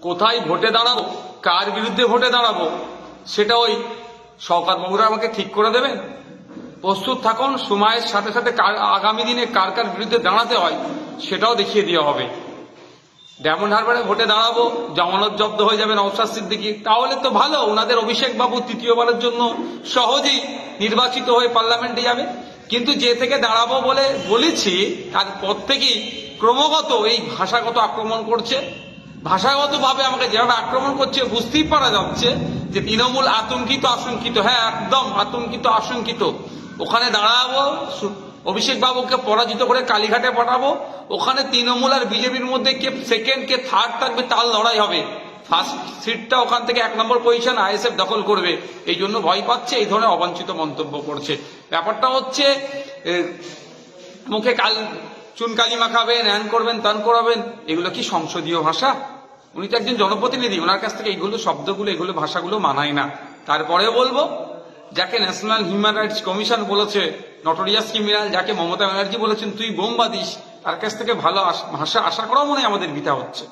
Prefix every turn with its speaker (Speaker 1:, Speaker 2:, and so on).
Speaker 1: কোথায় ভোটে দাঁড়াবো, কার বিরুদ্ধে ভোটে দাঁড়াবো, সেটা ওই শওকত বাবুরা আমাকে ঠিক করে দেবেন। প্রস্তুত থাকুন, সময়ের সাথে সাথে আগামী দিনে কার কার বিরুদ্ধে দাঁড়াতে হয় সেটাও দেখিয়ে দেওয়া হবে। ডায়মন্ড হারবারে ভোটে দাঁড়াবো, জামানত জব্দ হয়ে যাবে নওশাদ সিদ্দিকী, তাহলে তো ভালো, ওনাদের অভিষেক বাবু তৃতীয়বারের জন্য সহজেই নির্বাচিত হয়ে পার্লামেন্টে যাবে। কিন্তু যে থেকে দাঁড়াবো বলে বলেছি তারপর থেকেই ক্রমাগত এই ভাষাগত আক্রমণ করছে। ভাষাগতভাবে আমাকে যেভাবে আক্রমণ করছে বুঝতেই পারা যাচ্ছে যে তৃণমূল আশঙ্কিত, হ্যাঁ একদম আশঙ্কিত। ওখানে দাঁড়াবো, অভিষেক বাবুকে পরাজিত করে কালীঘাটে পাঠাবো, ওখানে তৃণমূল আর বিজেপির মধ্যে কে সেকেন্ড কে থার্ড থাকবে তার লড়াই হবে। ফার্স্ট সিটটা ওখান থেকে 1 নম্বর পজিশন আইএসএফ দখল করবে, এই জন্য ভয় পাচ্ছে, এই ধরনের অবাঞ্ছিত মন্তব্য করছে। ব্যাপারটা হচ্ছে মুখে চুনকালি মাখাবেন, হ্যান করবেন, তান করাবেন, এগুলো কি সংসদীয় ভাষা? উনি তো একজন জনপ্রতিনিধি, ওনার কাছ থেকে এইগুলো শব্দগুলো এগুলো ভাষাগুলো মানায় না। তারপরে বলবো, যাকে ন্যাশনাল হিউম্যান রাইটস কমিশন বলেছে নটোরিয়াস ক্রিমিনাল, যাকে মমতা ব্যানার্জি বলেছেন তুই বোম বাঁধিস, তার কাছ থেকে ভালো ভাষা আশা করাও মনে হয় আমাদের বৃথা হচ্ছে।